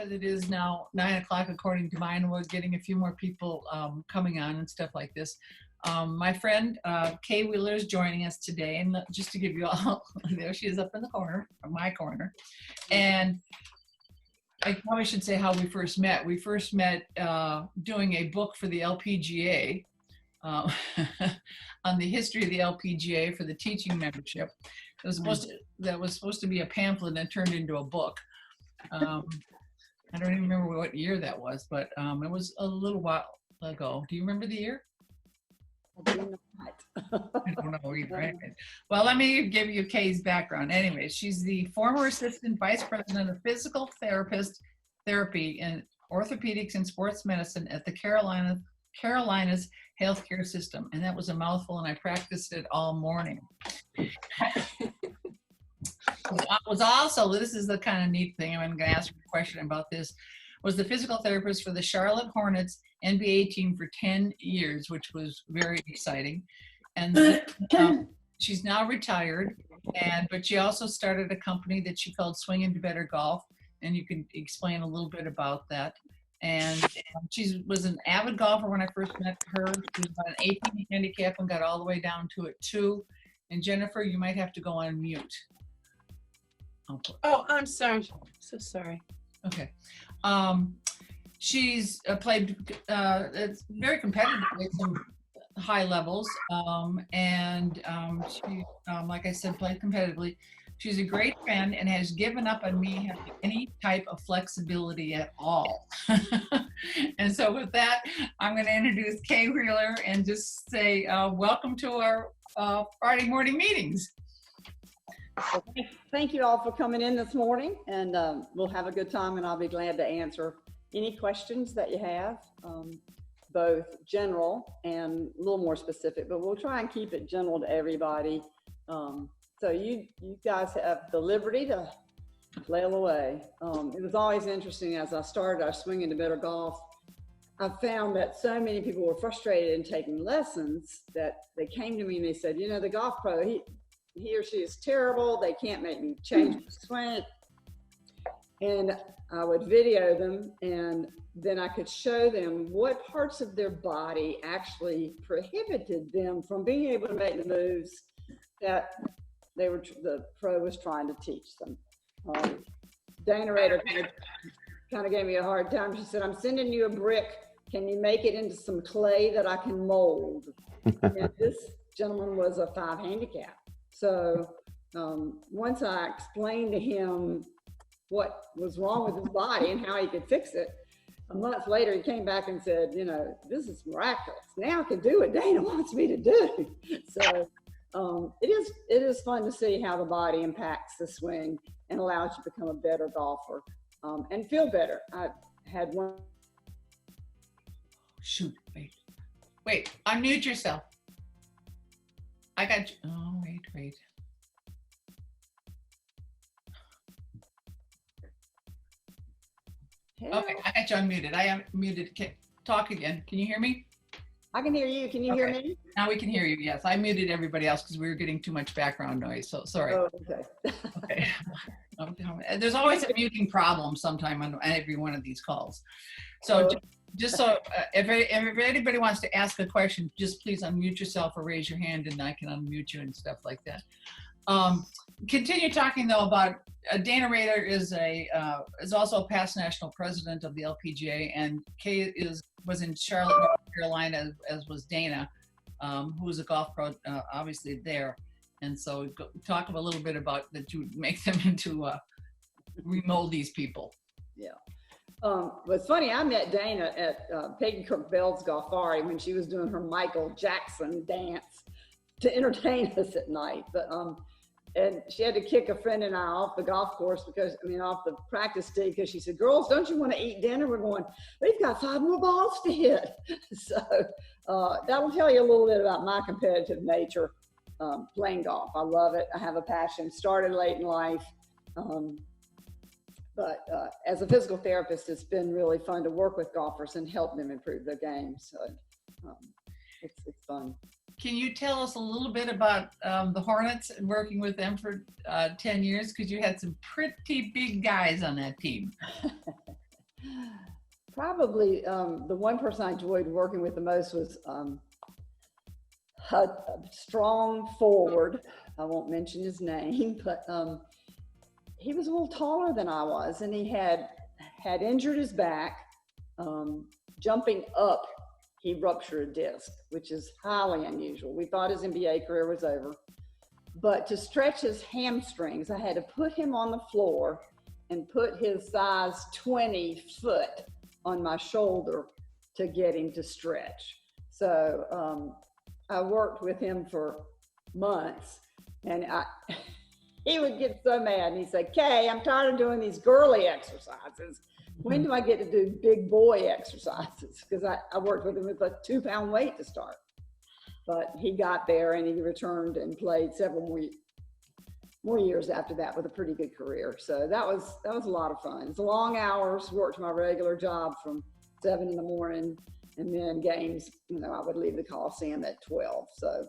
because it is now 9 o'clock according to mine. We're getting a few more people coming on and stuff like this. My friend Kay Wheeler is joining us today, and just to give you all, there she is up in the corner, my corner. And I probably should say how we first met. We first met doing a book for the LPGA on the history of the LPGA for the teaching membership. It was supposed to be a pamphlet and turned into a book. I don't even remember what year that was, but it was a little while ago. Do you remember the year? I do not. I don't know either. Right? Well, let me give you Kay's background. Anyway, she's the former assistant vice president of physical therapy in orthopedics and sports medicine at the Carolinas healthcare system. And that was a mouthful, and I practiced it all morning. Was also, this is the kind of neat thing, I'm going to ask you a question about this, was the physical therapist for the Charlotte Hornets NBA team for 10 years, which was very exciting. And she's now retired, but she also started a company that she called Swing Into Better Golf, and you can explain a little bit about that. And she was an avid golfer when I first met her. She was about an 18 handicap and got all the way down to a 2. And Jennifer, you might have to go on mute. Oh, I'm sorry. So sorry. Okay. She's played it's very competitive at some high levels, and she, like I said, played competitively. She's a great friend and has given up on me having any type of flexibility at all. And so with that, I'm going to introduce Kay Wheeler and just say welcome to our Friday morning meetings. Well, thank you all for coming in this morning, and we'll have a good time, and I'll be glad to answer any questions that you have, both general and a little more specific, but we'll try and keep it general to everybody. So you guys have the liberty to flail away. It was always interesting as I started our Swing Into Better Golf. I found that so many people were frustrated in taking lessons that they came to me and they said, you know, the golf pro, he or she is terrible. They can't make me change my swing. And I would video them, and then I could show them what parts of their body actually prohibited them from being able to make the moves that the pro was trying to teach them. Dana Rader kind of gave me a hard time. She said, I'm sending you a brick. Can you make it into some clay that I can mold? And this gentleman was a 5 handicap. So once I explained to him what was wrong with his body and how he could fix it, a month later he came back and said, you know, this is miraculous. Now I can do what Dana wants me to do. So it is fun to see how the body impacts the swing and allows you to become a better golfer and feel better. I had one. Shoot, wait, unmute yourself. I got you. Oh, wait. Okay, I got you unmuted. I am muted. Talk again. Can you hear me? I can hear you. Can you hear me? Now we can hear you. Yes, I muted everybody else because we were getting too much background noise. So sorry. Oh, okay. Okay. There's always a muting problem sometime on every one of these calls. So just so if anybody wants to ask a question, just please unmute yourself or raise your hand, and I can unmute you and stuff like that. Continue talking though about Dana Rader is also a past national president of the LPGA, and Kay was in Charlotte, North Carolina, as was Dana, who was a golf pro, obviously there. And so talk a little bit about that you make them into remold these people. Yeah. It's funny, I met Dana at Peyton Kirk Bell's Golfari when she was doing her Michael Jackson dance to entertain us at night. But and she had to kick a friend and I off the golf course off the practice tee, because she said, girls, don't you want to eat dinner? We're going, we've got 5 more balls to hit. So that will tell you a little bit about my competitive nature, playing golf. I love it. I have a passion. Started late in life. But as a physical therapist, it's been really fun to work with golfers and help them improve their game. So it's fun. Can you tell us a little bit about the Hornets and working with them for 10 years? Because you had some pretty big guys on that team. Probably the one person I enjoyed working with the most was a strong forward. I won't mention his name, but he was a little taller than I was, and he had injured his back. Jumping up, he ruptured a disc, which is highly unusual. We thought his NBA career was over. But to stretch his hamstrings, I had to put him on the floor and put his size 20 foot on my shoulder to get him to stretch. So I worked with him for months, and he would get so mad, and he'd say, "Kay, I'm tired of doing these girly exercises. When do I get to do big boy exercises?" Because I worked with him with a 2-pound weight to start. But he got there, and he returned and played several more years after that with a pretty good career. So that was a lot of fun. It's long hours, worked my regular job from 7 in the morning, and then games, I would leave the Coliseum at 12. So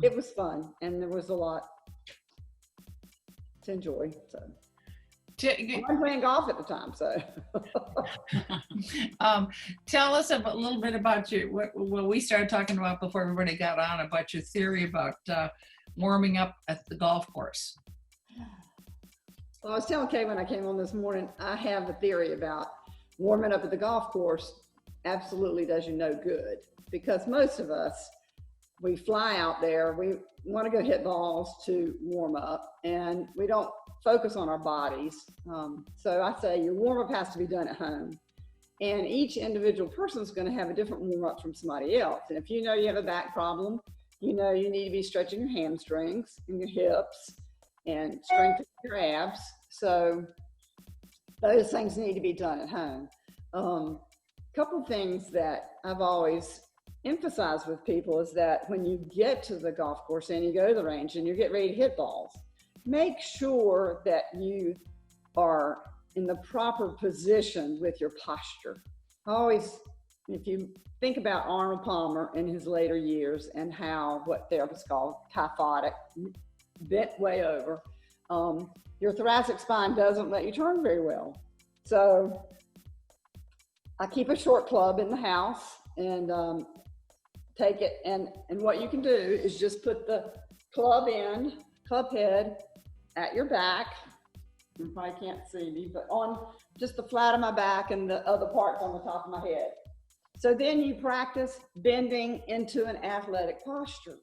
it was fun, and there was a lot to enjoy. So I was playing golf at the time. So tell us a little bit about what we started talking about before everybody got on, about your theory about warming up at the golf course. Well, I was telling Kay when I came on this morning, I have a theory about warming up at the golf course absolutely does you no good, because most of us, we fly out there, we want to go hit balls to warm up, and we don't focus on our bodies. So I say your warm up has to be done at home, and each individual person is going to have a different warm up from somebody else. And if you know you have a back problem, you need to be stretching your hamstrings and your hips and strengthening your abs. So those things need to be done at home. Couple things that I've always emphasized with people is that when you get to the golf course and you go to the range and you get ready to hit balls, make sure that you are in the proper position with your posture. If you think about Arnold Palmer in his later years and what therapists call kyphotic, bent way over, your thoracic spine doesn't let you turn very well. So I keep a short club in the house and take it, and what you can do is just put the club head at your back. You probably can't see me, but on just the flat of my back and the other parts on the top of my head. So then you practice bending into an athletic posture,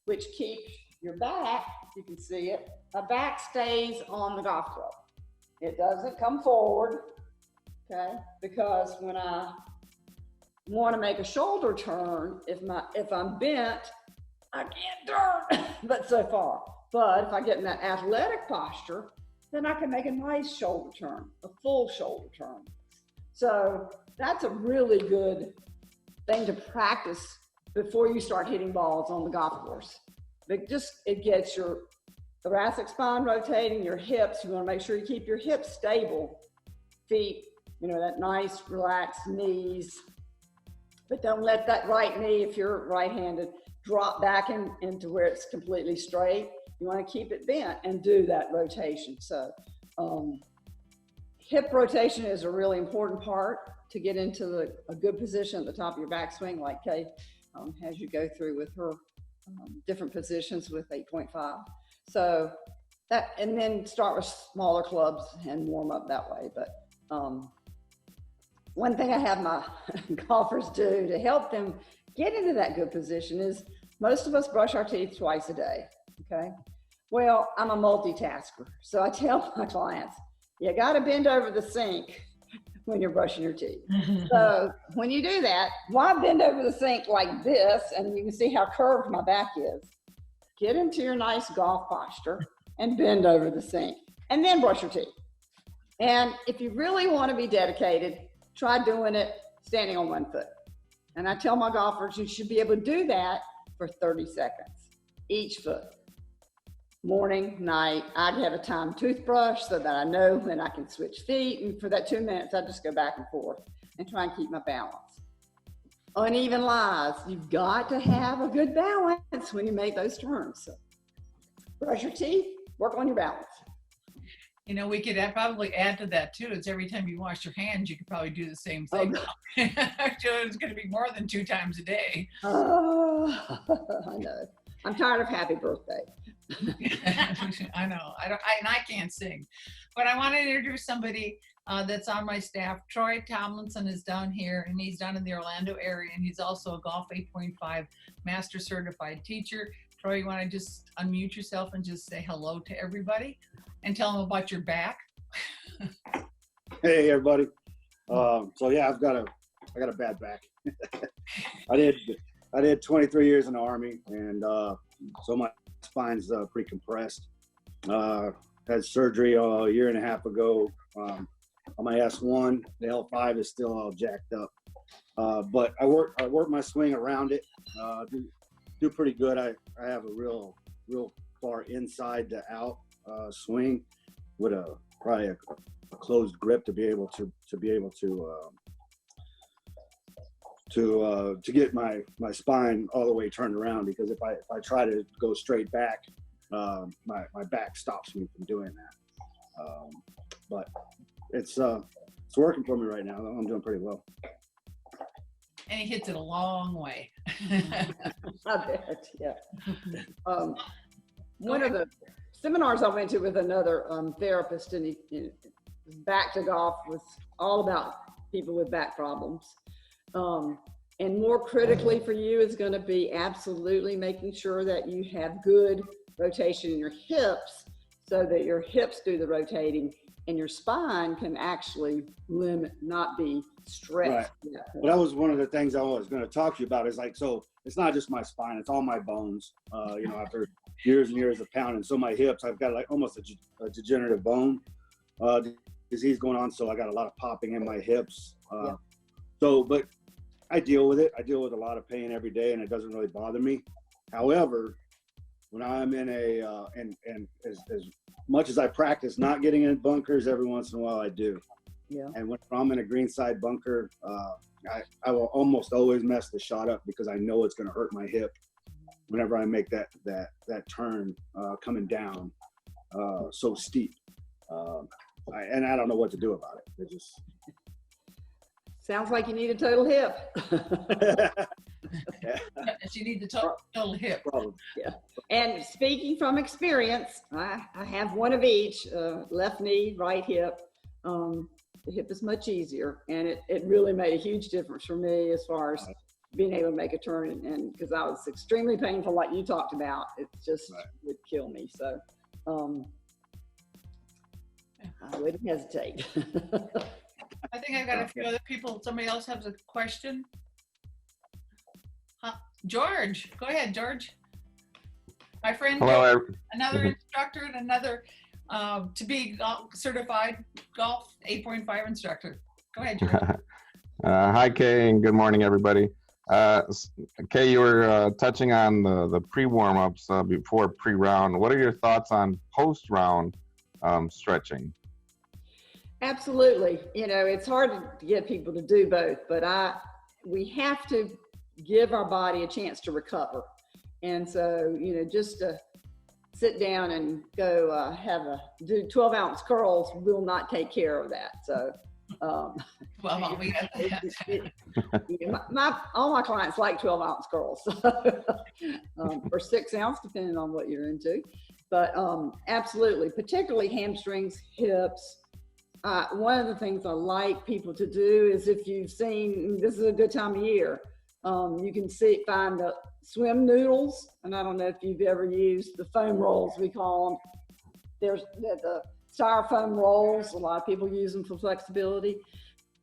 which keeps your back, you can see it, my back stays on the golf club. It doesn't come forward, okay? Because when I want to make a shoulder turn, if I'm bent, I can't turn but so far. But if I get in that athletic posture, then I can make a nice shoulder turn, a full shoulder turn. So that's a really good thing to practice before you start hitting balls on the golf course. It gets your thoracic spine rotating, your hips. You want to make sure you keep your hips stable, feet, that nice relaxed knees. But don't let that right knee, if you're right-handed, drop back into where it's completely straight. You want to keep it bent and do that rotation. So hip rotation is a really important part to get into a good position at the top of your backswing, like Kay as you go through with her different positions with 8.5. So that, and then start with smaller clubs and warm up that way. But one thing I have my golfers do to help them get into that good position is most of us brush our teeth twice a day, okay? Well, I'm a multitasker, so I tell my clients, you got to bend over the sink when you're brushing your teeth. So when you do that, why bend over the sink like this? And you can see how curved my back is. Get into your nice golf posture and bend over the sink and then brush your teeth. And if you really want to be dedicated, try doing it standing on one foot. And I tell my golfers, you should be able to do that for 30 seconds, each foot. Morning, night, I'd have a timed toothbrush so that I know when I can switch feet. And for that 2 minutes, I just go back and forth and try and keep my balance. Uneven lies, you've got to have a good balance when you make those turns. So brush your teeth, work on your balance. You know, we could probably add to that too. It's every time you wash your hands, you could probably do the same Oh, thing. It's going to be more than 2 times a day. I know. I'm tired of happy birthday. I know. I can't sing, but I want to introduce somebody that's on my staff. Troy Tomlinson is down here, and he's down in the Orlando area, and he's also a Golf 8.5 Master Certified teacher. Troy, you want to just unmute yourself and just say hello to everybody and tell them about your back? Hey everybody. So yeah, I got a bad back. I did 23 years in the Army, and so my spine's pretty compressed. Had surgery a year and a half ago on my S1. The L5 is still all jacked up, but I work my swing around it. Do pretty good. I have a real far inside to out swing with probably a closed grip to be able to get my spine all the way turned around, because if I try to go straight back, my back stops me from doing that. But it's working for me right now. I'm doing pretty well. And he hits it a long way. I bet, yeah. One of the seminars I went to with another therapist, and he Back to Golf was all about people with back problems. And more critically for you is going to be absolutely making sure that you have good rotation in your hips, so that your hips do the rotating and your spine can actually not be stretched. Right. Well, that was one of the things I was going to talk to you about, is like, so it's not just my spine, it's all my bones. After years and years of pounding, so my hips, I've got like almost a degenerative bone disease going on. So I got a lot of popping in my hips. But I deal with it. I deal with a lot of pain every day, and it doesn't really bother me. However, when I'm in and as much as I practice not getting in bunkers, every once in a while I do. Yeah. And when I'm in a greenside bunker, I will almost always mess the shot up, because I know it's going to hurt my hip whenever I make that turn coming down so steep. And I don't know what to do about it. It just Sounds like you need a total hip. She needs the total hip. problem. Yeah. And speaking from experience, I have one of each, left knee, right hip. The hip is much easier, and it really made a huge difference for me as far as being able to make a turn, and because I was extremely painful, like you talked about, it just would kill me. So I wouldn't hesitate. I think I've got a few other people. Somebody else has a question? George, go ahead, George. My friend, Hello, George, another instructor and another to be certified golf 8.5 instructor. Go ahead, George. Hi, Kay, and good morning, everybody. Kay, you were touching on the pre-warm-ups before pre-round. What are your thoughts on post-round stretching? Absolutely. It's hard to get people to do both, but we have to give our body a chance to recover. And so, just to sit down and go do 12-ounce curls will not take care of that. So, Well, we got that. all my clients like 12-ounce curls, or 6-ounce, depending on what you're into. But absolutely, particularly hamstrings, hips. One of the things I like people to do is, if you've seen, this is a good time of year, you can find the swim noodles, and I don't know if you've ever used the foam rolls, we call them. There's the styrofoam rolls. A lot of people use them for flexibility.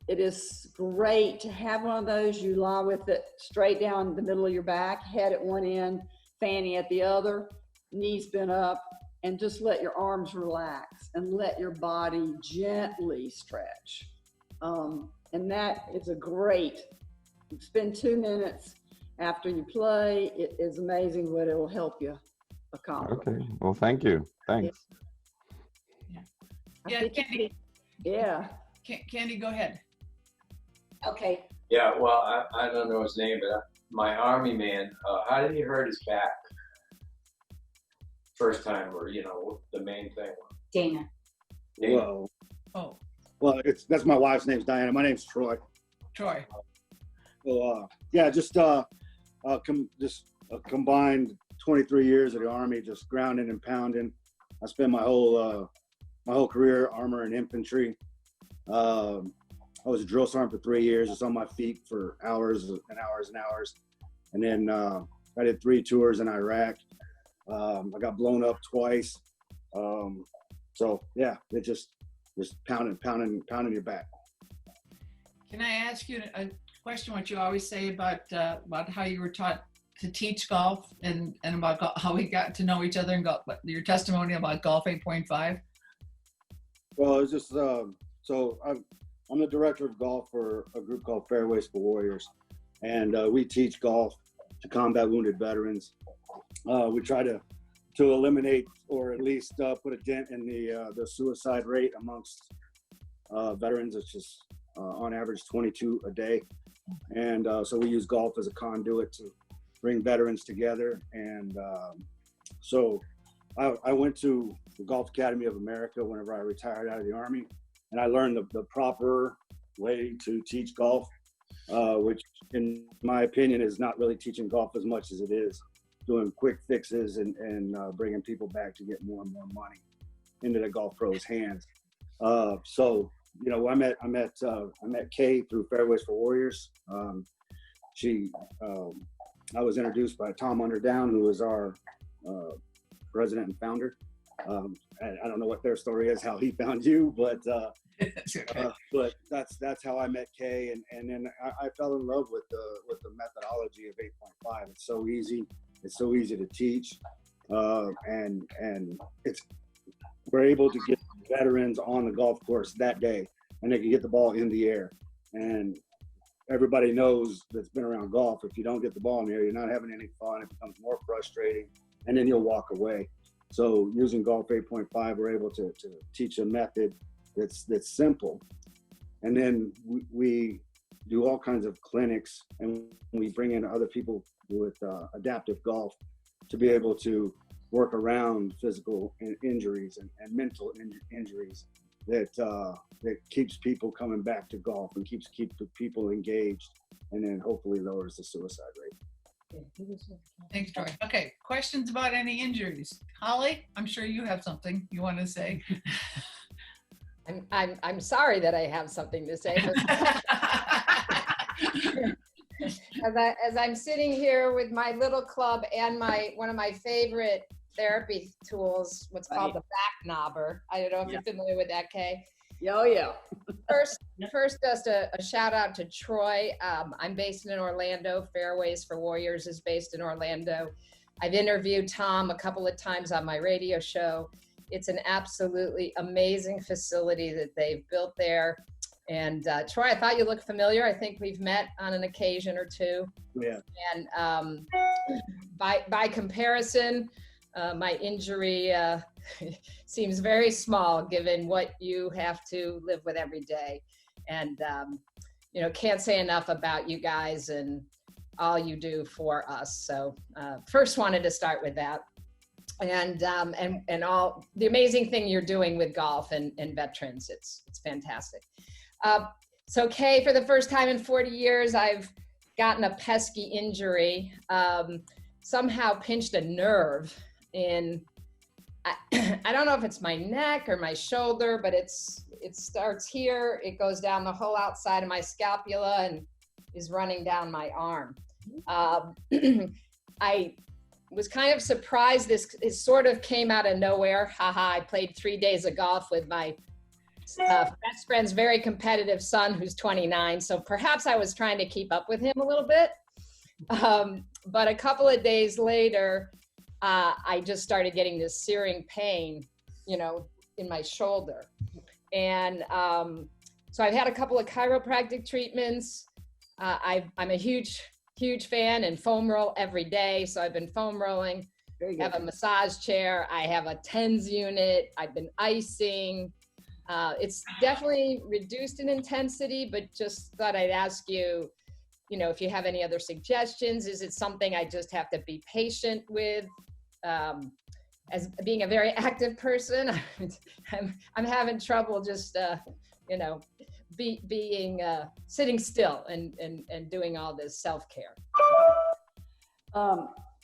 It is great to have one of those. You lie with it straight down the middle of your back, head at one end, fanny at the other, knees bent up, and just let your arms relax and let your body gently stretch. And that is a great, spend 2 minutes after you play. It is amazing what it will help you accomplish. Okay, well, thank you. Thanks. Yeah, Candy. Yeah. Candy, go ahead. Okay. Yeah, well, I don't know his name, but my Army man, how did he hurt his back? First time, or, the main thing? Dana. Name? Well, Oh, that's my wife's name's Diana. My name's Troy. Troy. So yeah, just a combined 23 years of the Army, just grounding and pounding. I spent my whole career armor and infantry. I was a drill sergeant for 3 years, just on my feet for hours and hours and hours. And then I did 3 tours in Iraq. I got blown up twice. So yeah, it just pounding your back. Can I ask you a question? What you always say about how you were taught to teach golf and about how we got to know each other and your testimony about golf 8.5? Well, it's just so I'm the director of golf for a group called Fairways for Warriors, and we teach golf to combat wounded veterans. We try to eliminate or at least put a dent in the suicide rate amongst veterans. It's just on average 22 a day, and so we use golf as a conduit to bring veterans together. And so I went to the Golf Academy of America whenever I retired out of the Army, and I learned the proper way to teach golf, which in my opinion is not really teaching golf as much as it is doing quick fixes and bringing people back to get more and more money into the golf pros' hands. So you know, I met Kay through Fairways for Warriors. I was introduced by Tom Underdown, who is our president and founder. I don't know what their story is, how he found you, but but that's how I met Kay, and then I fell in love with the methodology of 8.5. It's so easy. It's so easy to teach, and we're able to get veterans on the golf course that day, and they can get the ball in the air. And everybody knows that's been around golf, if you don't get the ball in the air, you're not having any fun. It becomes more frustrating, and then you'll walk away. So using Golf 8.5, we're able to teach a method that's simple. And then we do all kinds of clinics, and we bring in other people with adaptive golf to be able to work around physical injuries and mental injuries that keeps people coming back to golf and keeps people engaged, and then hopefully lowers the suicide rate. Thanks, Troy. Okay, questions about any injuries? Holly, I'm sure you have something you want to say. I'm sorry that I have something to say. As I'm sitting here with my little club and one of my favorite therapy tools, what's called the back knobber. I don't know if you're familiar with that, Kay. Oh, yeah. First, just a shout out to Troy. I'm based in Orlando. Fairways for Warriors is based in Orlando. I've interviewed Tom a couple of times on my radio show. It's an absolutely amazing facility that they've built there. And Troy, I thought you looked familiar. I think we've met on an occasion or two. Yeah. And by comparison, my injury seems very small given what you have to live with every day. And, you know, can't say enough about you guys and all you do for us. So first wanted to start with that. And all the amazing thing you're doing with golf and veterans. It's fantastic. So Kay, for the first time in 40 years, I've gotten a pesky injury, somehow pinched a nerve in, I don't know if it's my neck or my shoulder, but it starts here. It goes down the whole outside of my scapula and is running down my arm. I was kind of surprised. It sort of came out of nowhere. Haha, I played 3 days of golf with my best friend's very competitive son, who's 29. So perhaps I was trying to keep up with him a little bit. But a couple of days later, I just started getting this searing pain, you know, in my shoulder. And so I've had a couple of chiropractic treatments. I'm a huge fan and foam roll every day. So I've been foam rolling. I have a massage chair. I have a TENS unit. I've been icing. It's definitely reduced in intensity, but just thought I'd ask you, you know, if you have any other suggestions. Is it something I just have to be patient with? as being a very active person, I'm having trouble just, being sitting still and doing all this self-care.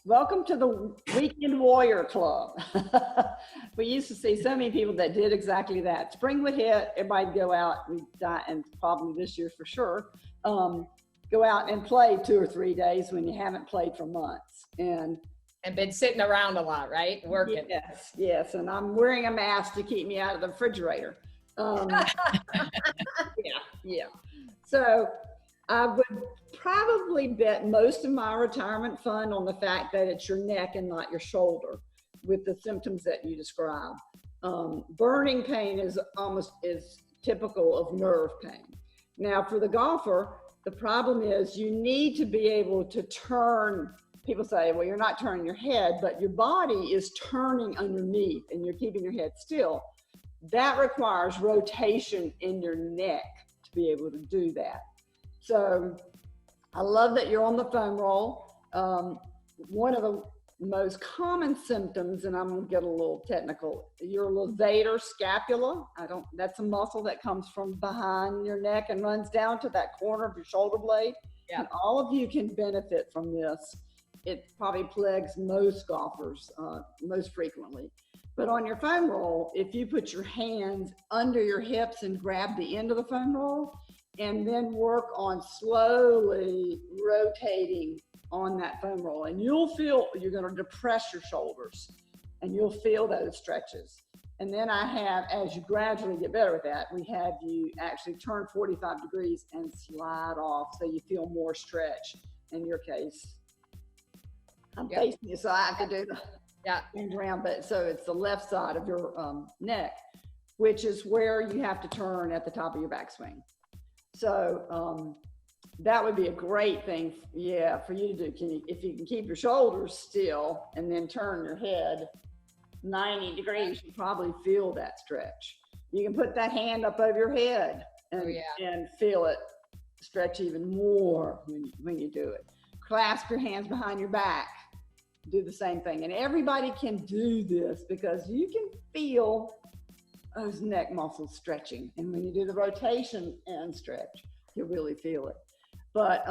Welcome to the Weekend Warrior Club. We used to see so many people that did exactly that. Spring would hit, everybody'd go out and probably this year for sure, go out and play 2 or 3 days when you haven't played for months. And been sitting around a lot, right? Working. Yes. And I'm wearing a mask to keep me out of the refrigerator. Yeah. So I would probably bet most of my retirement fund on the fact that it's your neck and not your shoulder with the symptoms that you describe. Burning pain is typical of nerve pain. Now for the golfer, the problem is you need to be able to turn. People say, well, you're not turning your head, but your body is turning underneath and you're keeping your head still. That requires rotation in your neck to be able to do that. So I love that you're on the foam roll. One of the most common symptoms, and I'm gonna get a little technical, your levator scapula. That's a muscle that comes from behind your neck and runs down to that corner of your shoulder blade. Yeah. And all of you can benefit from this. It probably plagues most golfers most frequently. But on your foam roll, if you put your hands under your hips and grab the end of the foam roll, and then work on slowly rotating on that foam roll, and you'll feel, you're going to depress your shoulders, and you'll feel those stretches. And then as you gradually get better with that, we have you actually turn 45 degrees and slide off so you feel more stretch. In your case, I'm facing you, so I have to do the hands around, but so it's the left side of your neck, which is where you have to turn at the top of your backswing. So that would be a great thing, for you to do. If you can keep your shoulders still and then turn your head 90 degrees, you probably feel that stretch. You can put that hand up over your head and feel it stretch even more when you do it. Clasp your hands behind your back. Do the same thing. And everybody can do this because you can feel those neck muscles stretching. And when you do the rotation and stretch, you really feel it. But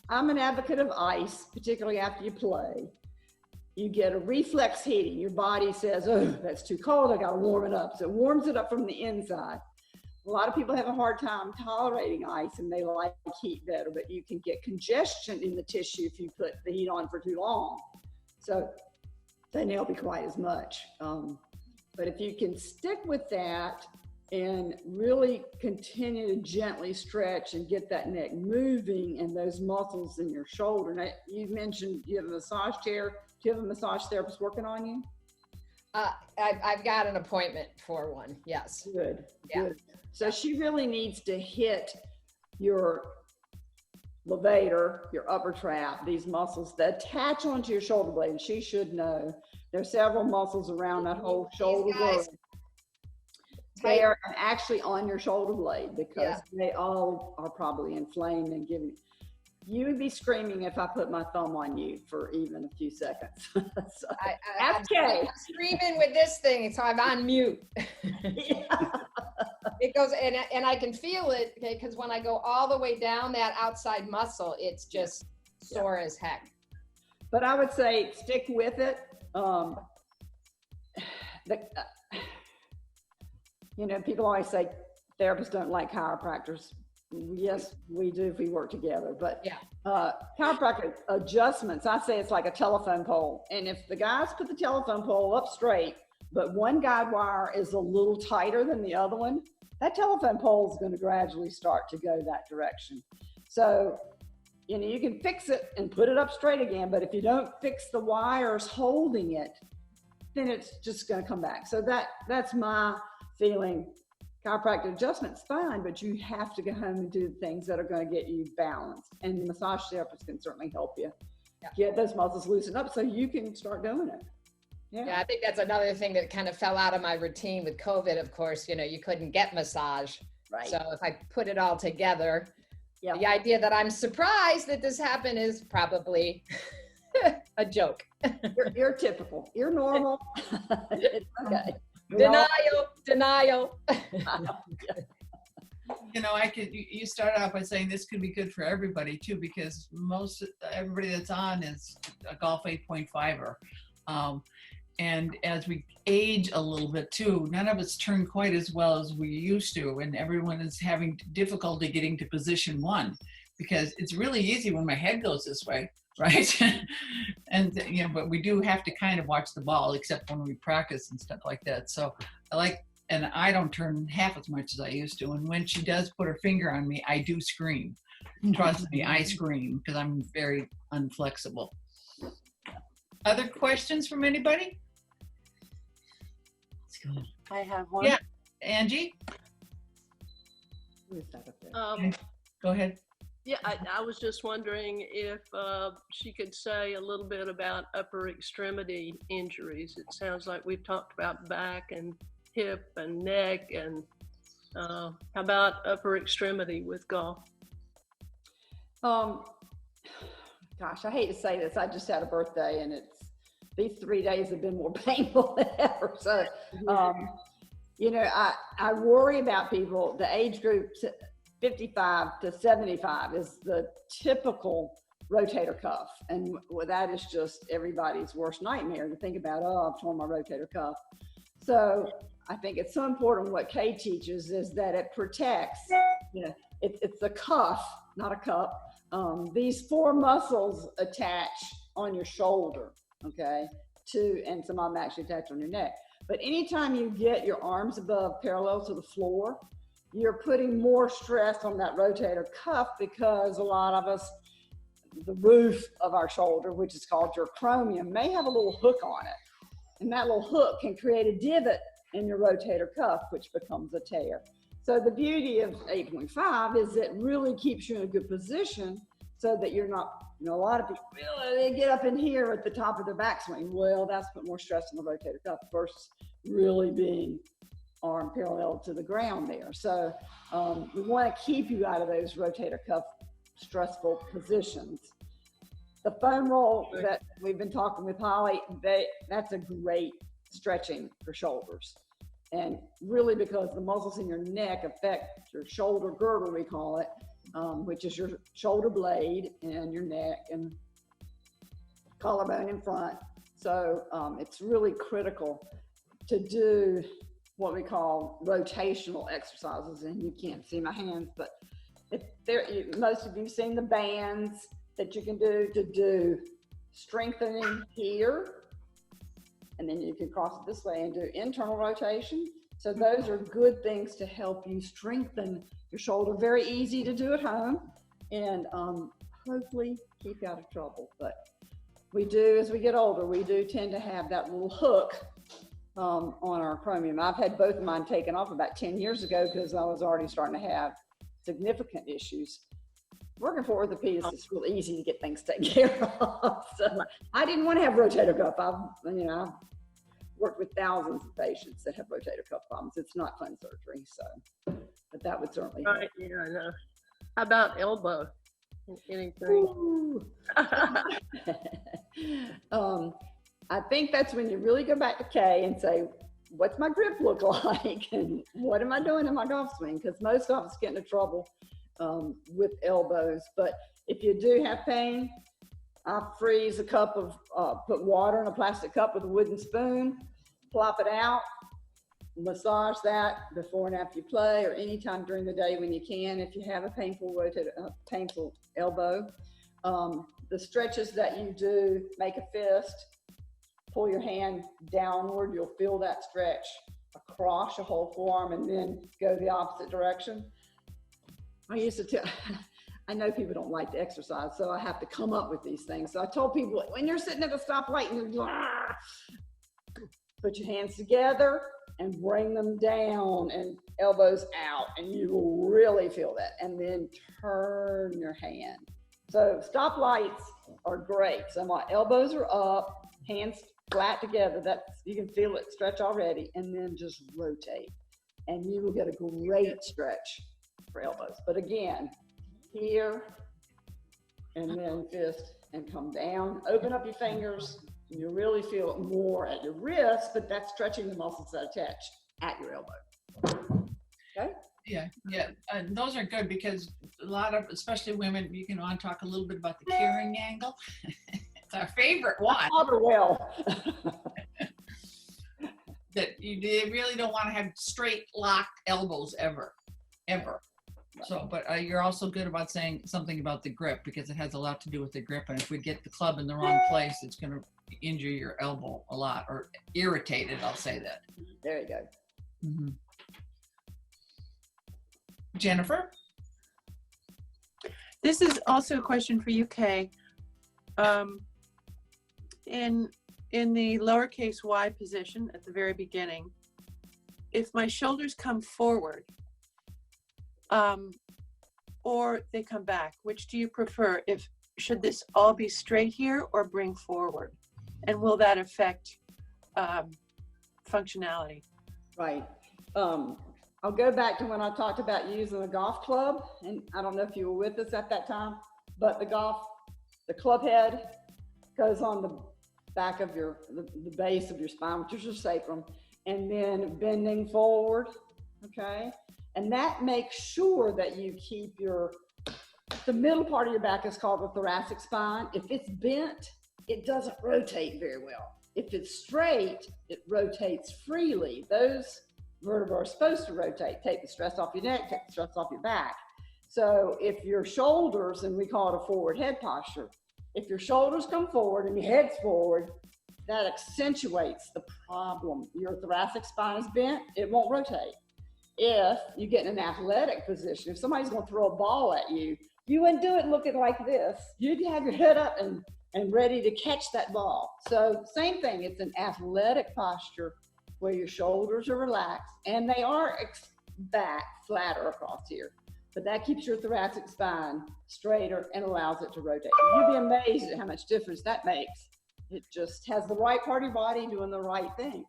I'm an advocate of ice, particularly after you play. You get a reflex heating. Your body says, oh, that's too cold, I gotta warm it up. So it warms it up from the inside. A lot of people have a hard time tolerating ice and they like heat better, but you can get congestion in the tissue if you put the heat on for too long. So then they'll be quite as much. But if you can stick with that and really continue to gently stretch and get that neck moving and those muscles in your shoulder. Now, you mentioned you have a massage chair. Do you have a massage therapist working on you? I've got an appointment for one, yes. Good. So she really needs to hit your levator, your upper trap, these muscles that attach onto your shoulder blade. And she should know there's several muscles around that whole shoulder blade. They are actually on your shoulder blade because they all are probably inflamed and giving. You would be screaming if I put my thumb on you for even a few seconds. So, I'm screaming with this thing, so I'm on mute. It goes, and I can feel it, because when I go all the way down that outside muscle, it's just sore as heck. But I would say stick with it. People always say therapists don't like chiropractors. Yes, we do if we work together, but chiropractic adjustments, I say it's like a telephone pole. And if the guys put the telephone pole up straight, but one guide wire is a little tighter than the other one, that telephone pole is going to gradually start to go that direction. So, you can fix it and put it up straight again, but if you don't fix the wires holding it, then it's just going to come back. So that's my feeling. Chiropractic adjustment's fine, but you have to go home and do things that are going to get you balanced. And the massage therapist can certainly help you get those muscles loosened up so you can start doing it. Yeah, I think that's another thing that kind of fell out of my routine with COVID. Of course, you couldn't get massage. Right. So if I put it all together, the idea that I'm surprised that this happened is probably A joke. You're typical. You're normal. It's okay. We all- Denial. You know, you started out by saying this could be good for everybody too, because everybody that's on is a golf 8.5er. And as we age a little bit too, none of us turn quite as well as we used to, and everyone is having difficulty getting to position one, because it's really easy when my head goes this way, right? And you know, but we do have to kind of watch the ball, except when we practice and stuff like that. So and I don't turn half as much as I used to. And when she does put her finger on me, I do scream. Trust me, I scream because I'm very unflexible. Other questions from anybody? Let's go. I have one. Yeah, Angie, Who is that up there? go ahead. Yeah, I was just wondering if she could say a little bit about upper extremity injuries. It sounds like we've talked about back and hip and neck, and how about upper extremity with golf? Gosh, I hate to say this. I just had a birthday, and these 3 days have been more painful than ever. So, you know, I worry about people. The age group 55 to 75 is the typical rotator cuff, and that is just everybody's worst nightmare to think about. Oh, I've torn my rotator cuff. So I think it's so important what Kay teaches is that it protects, you know, it's a cuff, not a cup. These 4 muscles attach on your shoulder, okay, and some of them actually attach on your neck. But anytime you get your arms above parallel to the floor, you're putting more stress on that rotator cuff, because a lot of us, the roof of our shoulder, which is called your acromion, may have a little hook on it. And that little hook can create a divot in your rotator cuff, which becomes a tear. So the beauty of 8.5 is it really keeps you in a good position so that you're not, you know, a lot of people, they get up in here at the top of their backswing. Well, that's put more stress on the rotator cuff versus really being arm parallel to the ground there. So we want to keep you out of those rotator cuff stressful positions. The foam roll that we've been talking with Holly, that's a great stretching for shoulders. And really because the muscles in your neck affect your shoulder girdle, we call it, which is your shoulder blade and your neck and collarbone in front. So it's really critical to do what we call rotational exercises. And you can't see my hands, but most of you have seen the bands that you can do to do strengthening here, and then you can cross it this way and do internal rotation. So those are good things to help you strengthen your shoulder. Very easy to do at home, and hopefully keep you out of trouble. But we do, as we get older, we do tend to have that little hook on our acromion. I've had both of mine taken off about 10 years ago because I was already starting to have significant issues. Working for orthopedists, it's real easy to get things taken care of. So I didn't want to have rotator cuff. I've worked with thousands of patients that have rotator cuff problems. It's not fun surgery, so, but that would certainly help. Right, yeah, I know. How about elbow? Anything? I think that's when you really go back to Kay and say, what's my grip look like? And what am I doing in my golf swing? Because most of us get into trouble with elbows. But if you do have pain, I freeze a cup of, put water in a plastic cup with a wooden spoon, plop it out, massage that before and after you play, or anytime during the day when you can, if you have a painful elbow. The stretches that you do, make a fist, pull your hand downward, you'll feel that stretch across your whole forearm, and then go the opposite direction. I used to tell, I know people don't like to exercise, so I have to come up with these things. So I told people, when you're sitting at the stoplight and you're put your hands together and bring them down and elbows out, and you will really feel that. And then turn your hand. So stoplights are great. So my elbows are up, hands flat together. You can feel it stretch already, and then just rotate, and you will get a great stretch for elbows. But again, here, and then fist and come down. Open up your fingers. You really feel it more at your wrist, but that's stretching the muscles that attach at your elbow. Okay? Yeah, yeah. And those are good because a lot of, especially women, you can want to talk a little bit about the carrying angle. It's our favorite one. Cover well. That you really don't want to have straight locked elbows ever. So, but you're also good about saying something about the grip because it has a lot to do with the grip. And if we get the club in the wrong place, it's going to injure your elbow a lot or irritate it. I'll say that. There you go. Mm-hmm. Jennifer? This is also a question for you, Kay. In the lowercase y position at the very beginning, if my shoulders come forward or they come back, which do you prefer? Should this all be straight here or bring forward? And will that affect functionality? Right. I'll go back to when I talked about using a golf club, and I don't know if you were with us at that time, but the club head goes on the back of the base of your spine, which is your sacrum, and then bending forward, okay? And that makes sure that you keep the middle part of your back is called the thoracic spine. If it's bent, it doesn't rotate very well. If it's straight, it rotates freely. Those vertebrae are supposed to rotate, take the stress off your neck, take the stress off your back. So if your shoulders, and we call it a forward head posture, if your shoulders come forward and your head's forward, that accentuates the problem. Your thoracic spine is bent, it won't rotate. If you get in an athletic position, if somebody's going to throw a ball at you, you wouldn't do it looking like this. You'd have your head up and ready to catch that ball. So same thing, it's an athletic posture where your shoulders are relaxed and they are back flatter across here. But that keeps your thoracic spine straighter and allows it to rotate. You'd be amazed at how much difference that makes. It just has the right part of your body doing the right thing.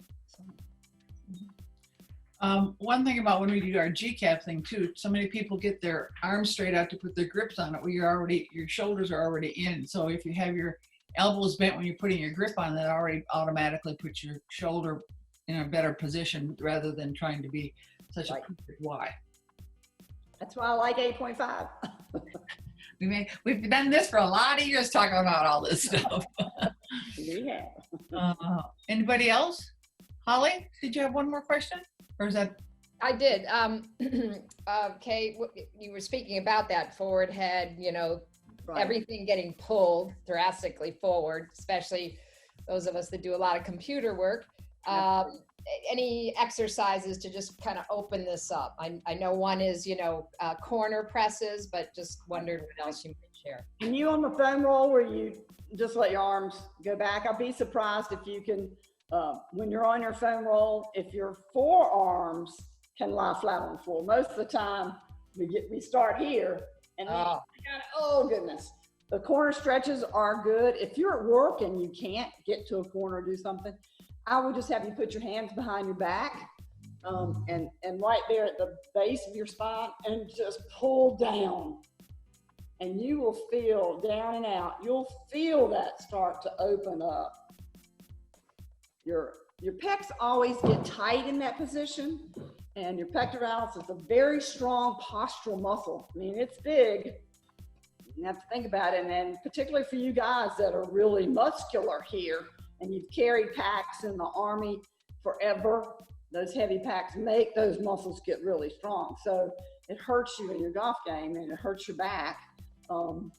One thing about when we do our GCAP thing too, so many people get their arms straight out to put their grips on it where your shoulders are already in. So if you have your elbows bent when you're putting your grip on, that already automatically puts your shoulder in a better position rather than trying to be such a perfect Y. That's why I like 8.5. We've done this for a lot of years talking about all this stuff. Yeah. Anybody else? Holly, did you have one more question? Or is that? I did. Kay, you were speaking about that forward head, Right. everything getting pulled thoracically forward, especially those of us that do a lot of computer work. Any exercises to just kind of open this up? I know one is, corner presses, but just wondered what else you might share. Can you on the foam roll where you just let your arms go back? I'll be surprised if you can, when you're on your foam roll, if your forearms can lie flat on the floor. Most of the time we start here and then oh goodness. The corner stretches are good. If you're at work and you can't get to a corner or do something, I would just have you put your hands behind your back and right there at the base of your spine and just pull down. And you will feel down and out. You'll feel that start to open up. Your pecs always get tight in that position, and your pectoralis is a very strong postural muscle. I mean, it's big. You have to think about it, and then particularly for you guys that are really muscular here, and you've carried packs in the Army forever, those heavy packs make those muscles get really strong. So it hurts you in your golf game and it hurts your back.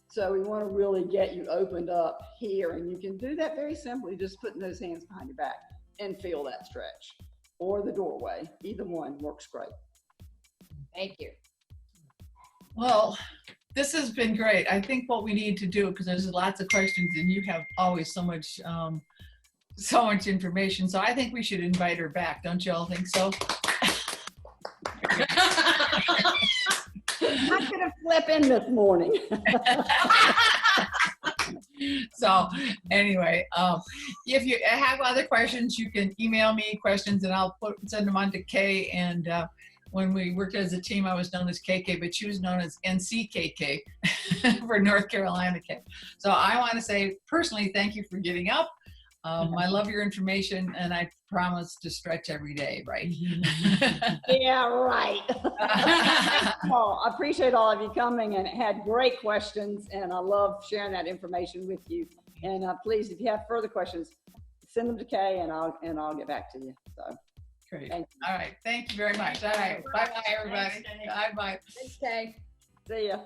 So we want to really get you opened up here, and you can do that very simply, just putting those hands behind your back and feel that stretch, or the doorway. Either one works great. Thank you. Well, this has been great. I think what we need to do, because there's lots of questions and you have always so much information. So I think we should invite her back. Don't you all think so? I could have slept in this morning. So anyway, if you have other questions, you can email me questions and I'll send them on to Kay. And when we worked as a team, I was known as KK, but she was known as NCKK for North Carolina K. So I want to say personally, thank you for getting up. I love your information, and I promise to stretch every day, right? Yeah, right. Well, I appreciate all of you coming and had great questions, and I love sharing that information with you. And please, if you have further questions, send them to Kay, and I'll get back to you. So Great. thank you. All right. Thank you very much. All right. Bye-bye, everybody. Bye-bye. Thanks, Kay. See ya.